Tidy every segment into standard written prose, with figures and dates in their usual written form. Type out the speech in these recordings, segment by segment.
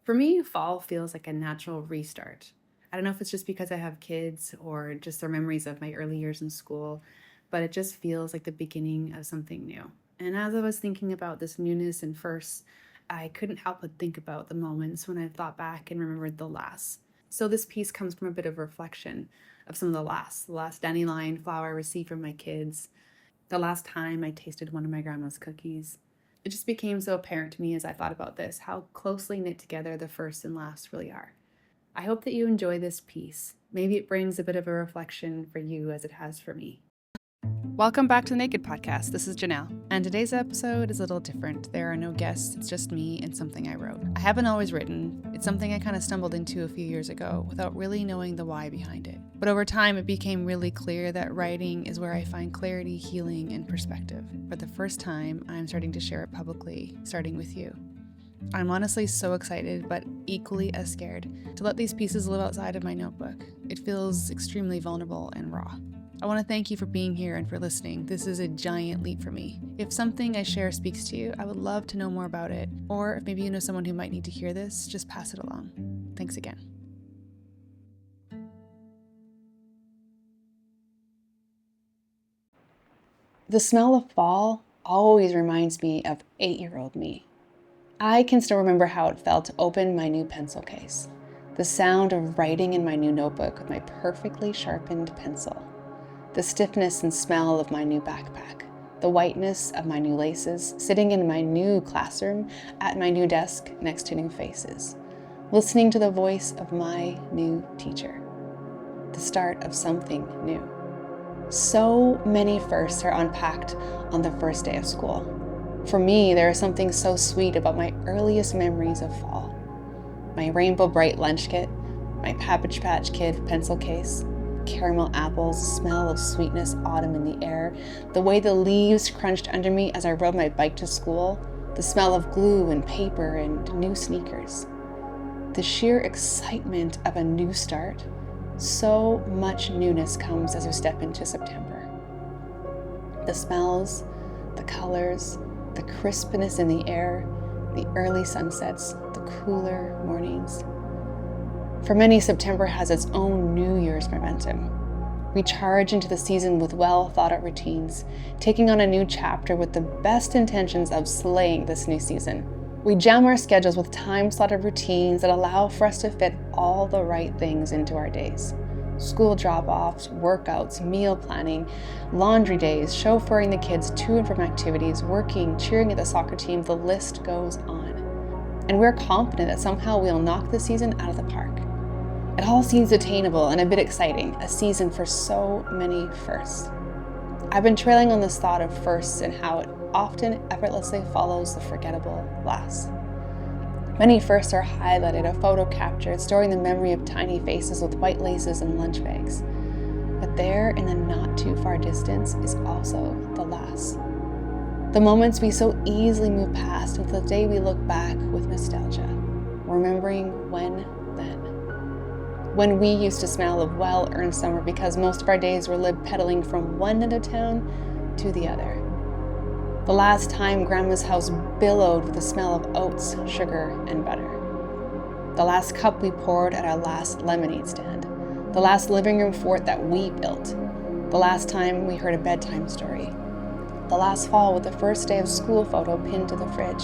For me, fall feels like a natural restart. I don't know if it's just because I have kids or just their memories of my early years in school, but it just feels like the beginning of something new. And as I was thinking about this newness and first, I couldn't help but think about the moments when I thought back and remembered the last. So this piece comes from a bit of reflection of some of the last dandelion flower I received from my kids, the last time I tasted one of my grandma's cookies. It just became so apparent to me as I thought about this how closely knit together the first and last really are. I hope that you enjoy this piece. Maybe it brings a bit of a reflection for you as it has for me. Welcome back to the Naked Podcast. This is Janelle, and today's episode is a little different. There are no guests, it's just me and something I wrote. I haven't always written. It's something I kind of stumbled into a few years ago without really knowing the why behind it. But over time, it became really clear that writing is where I find clarity, healing, and perspective. For the first time, I'm starting to share it publicly, starting with you. I'm honestly so excited, but equally as scared to let these pieces live outside of my notebook. It feels extremely vulnerable and raw. I want to thank you for being here and for listening. This is a giant leap for me. If something I share speaks to you, I would love to know more about it. Or if maybe you know someone who might need to hear this, just pass it along. Thanks again. The smell of fall always reminds me of 8-year-old me. I can still remember how it felt to open my new pencil case. The sound of writing in my new notebook with my perfectly sharpened pencil. The stiffness and smell of my new backpack, the whiteness of my new laces, sitting in my new classroom at my new desk next to new faces, listening to the voice of my new teacher, the start of something new. So many firsts are unpacked on the first day of school. For me, there is something so sweet about my earliest memories of fall. My rainbow bright lunch kit, my Cabbage Patch Kid pencil case, caramel apples, smell of sweetness, autumn in the air, the way the leaves crunched under me as I rode my bike to school, the smell of glue and paper and new sneakers. The sheer excitement of a new start. So much newness comes as we step into September. The smells, the colors, the crispness in the air, the early sunsets, the cooler mornings. For many, September has its own New Year's momentum. We charge into the season with well-thought-out routines, taking on a new chapter with the best intentions of slaying this new season. We jam our schedules with time-slotted routines that allow for us to fit all the right things into our days. School drop-offs, workouts, meal planning, laundry days, chauffeuring the kids to and from activities, working, cheering at the soccer team, the list goes on. And we're confident that somehow we'll knock the season out of the park. It all seems attainable and a bit exciting, a season for so many firsts. I've been trailing on this thought of firsts and how it often effortlessly follows the forgettable last. Many firsts are highlighted, a photo captured, storing the memory of tiny faces with white laces and lunch bags. But there, in the not too far distance, is also the last. The moments we so easily move past until the day we look back with nostalgia, remembering when then. When we used to smell of well-earned summer because most of our days were lived pedaling from one end of town to the other. The last time Grandma's house billowed with the smell of oats, sugar, and butter. The last cup we poured at our last lemonade stand. The last living room fort that we built. The last time we heard a bedtime story. The last fall with the first day of school photo pinned to the fridge.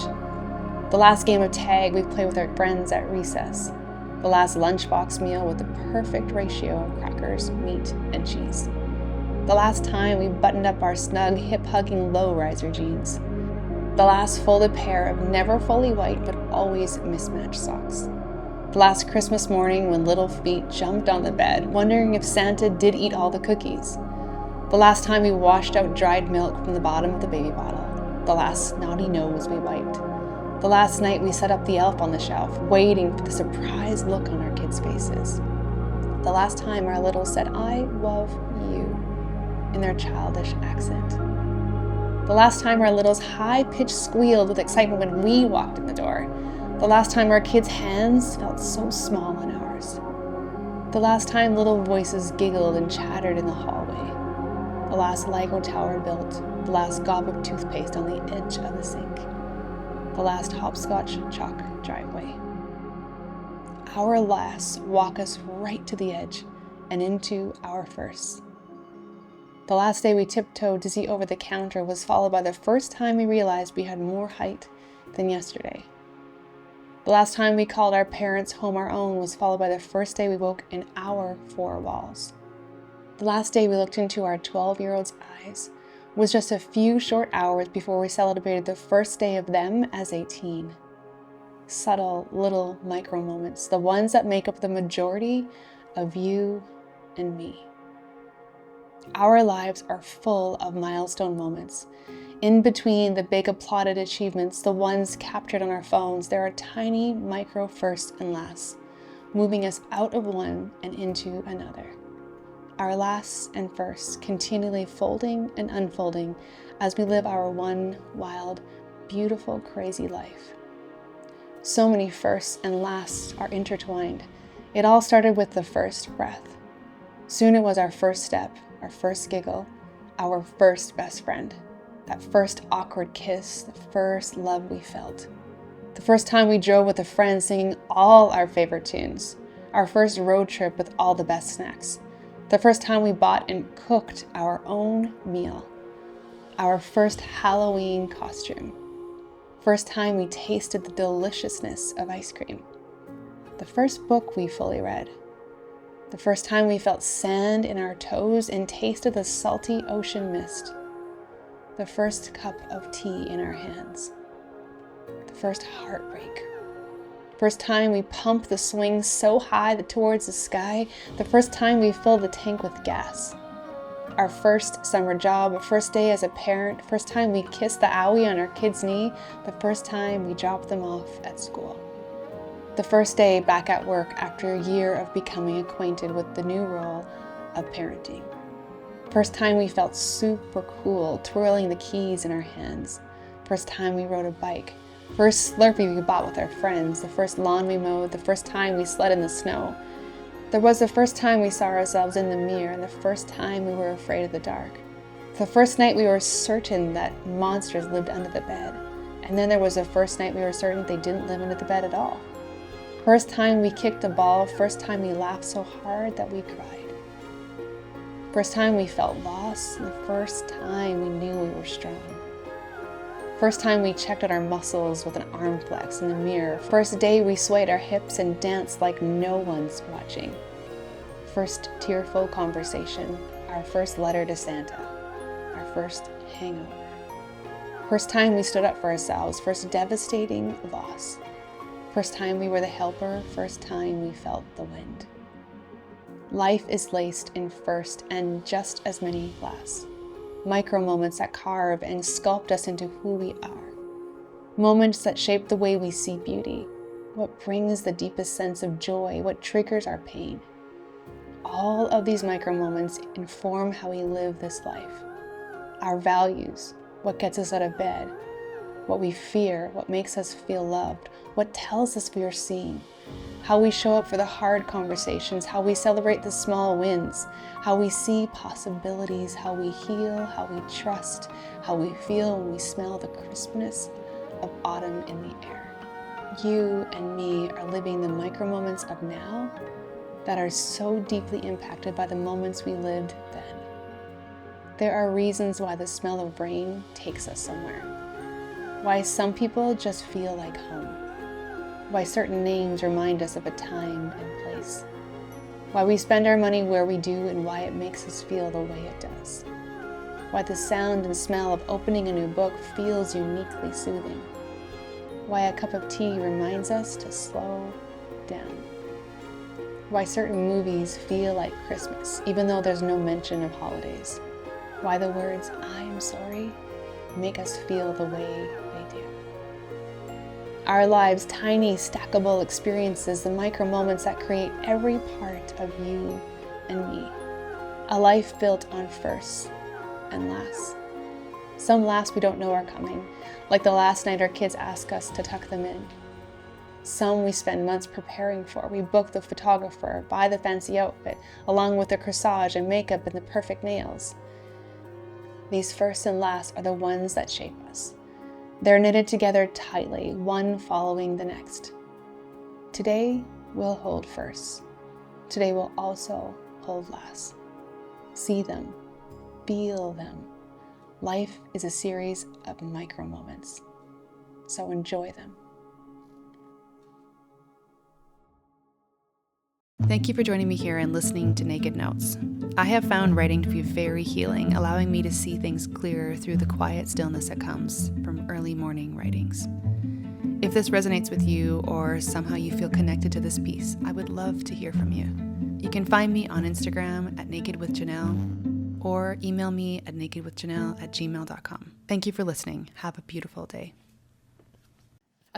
The last game of tag we played with our friends at recess. The last lunchbox meal with the perfect ratio of crackers, meat, and cheese. The last time we buttoned up our snug, hip-hugging low-riser jeans. The last folded pair of never fully white but always mismatched socks. The last Christmas morning when little feet jumped on the bed, wondering if Santa did eat all the cookies. The last time we washed out dried milk from the bottom of the baby bottle. The last snotty nose we wiped. The last night we set up the elf on the shelf, waiting for the surprised look on our kids' faces. The last time our littles said, "I love you," in their childish accent. The last time our littles high-pitched squealed with excitement when we walked in the door. The last time our kids' hands felt so small in ours. The last time little voices giggled and chattered in the hallway. The last Lego tower built. The last gob of toothpaste on the edge of the sink. The last hopscotch chalk driveway. Our lasts walk us right to the edge and into our firsts. The last day we tiptoed to see over the counter was followed by the first time we realized we had more height than yesterday. The last time we called our parents home our own was followed by the first day we woke in our four walls. The last day we looked into our 12-year-old's eyes was just a few short hours before we celebrated the first day of them as a teen. Subtle little micro moments, the ones that make up the majority of you and me. Our lives are full of milestone moments. In between the big applauded achievements, the ones captured on our phones, there are tiny micro firsts and lasts, moving us out of one and into another. Our lasts and firsts continually folding and unfolding as we live our one wild, beautiful, crazy life. So many firsts and lasts are intertwined. It all started with the first breath. Soon it was our first step, our first giggle, our first best friend, that first awkward kiss, the first love we felt, the first time we drove with a friend singing all our favorite tunes, our first road trip with all the best snacks, the first time we bought and cooked our own meal, our first Halloween costume, first time we tasted the deliciousness of ice cream, the first book we fully read, the first time we felt sand in our toes and tasted the salty ocean mist, the first cup of tea in our hands, the first heartbreak, first time we pumped the swing so high that towards the sky, the first time we filled the tank with gas, our first summer job, our first day as a parent, first time we kissed the owie on our kid's knee, the first time we dropped them off at school. The first day back at work after a year of becoming acquainted with the new role of parenting. First time we felt super cool, twirling the keys in our hands. First time we rode a bike. First Slurpee we bought with our friends. The first lawn we mowed. The first time we sled in the snow. There was the first time we saw ourselves in the mirror, and the first time we were afraid of the dark. The first night we were certain that monsters lived under the bed. And then there was the first night we were certain they didn't live under the bed at all. First time we kicked a ball, first time we laughed so hard that we cried. First time we felt lost, the first time we knew we were strong. First time we checked out our muscles with an arm flex in the mirror. First day we swayed our hips and danced like no one's watching. First tearful conversation, our first letter to Santa, our first hangover. First time we stood up for ourselves, first devastating loss. First time we were the helper, first time we felt the wind. Life is laced in first and just as many lasts. Micro moments that carve and sculpt us into who we are. Moments that shape the way we see beauty. What brings the deepest sense of joy, what triggers our pain. All of these micro moments inform how we live this life. Our values, what gets us out of bed, what we fear, what makes us feel loved, what tells us we are seen, how we show up for the hard conversations, how we celebrate the small wins, how we see possibilities, how we heal, how we trust, how we feel when we smell the crispness of autumn in the air. You and me are living the micro moments of now that are so deeply impacted by the moments we lived then. There are reasons why the smell of rain takes us somewhere. Why some people just feel like home. Why certain names remind us of a time and place. Why we spend our money where we do and why it makes us feel the way it does. Why the sound and smell of opening a new book feels uniquely soothing. Why a cup of tea reminds us to slow down. Why certain movies feel like Christmas, even though there's no mention of holidays. Why the words, "I'm sorry," make us feel the way they do. Our lives, tiny, stackable experiences, the micro moments that create every part of you and me. A life built on firsts and lasts. Some lasts we don't know are coming, like the last night our kids ask us to tuck them in. Some we spend months preparing for. We book the photographer, buy the fancy outfit, along with the corsage and makeup and the perfect nails. These firsts and lasts are the ones that shape us. They're knitted together tightly, one following the next. Today, will hold first. Today will also hold last. See them, feel them. Life is a series of micro moments, so enjoy them. Thank you for joining me here and listening to Naked Notes. I have found writing to be very healing, allowing me to see things clearer through the quiet stillness that comes from early morning writings. If this resonates with you or somehow you feel connected to this piece, I would love to hear from you. You can find me on Instagram at nakedwithjanelle or email me at nakedwithjanelle@gmail.com. Thank you for listening. Have a beautiful day.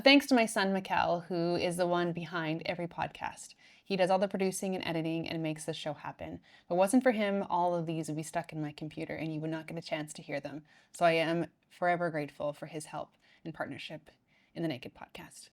Thanks to my son, Mikkel, who is the one behind every podcast. He does all the producing and editing and makes the show happen. If it wasn't for him, all of these would be stuck in my computer and you would not get a chance to hear them. So I am forever grateful for his help and partnership in the Naked Podcast.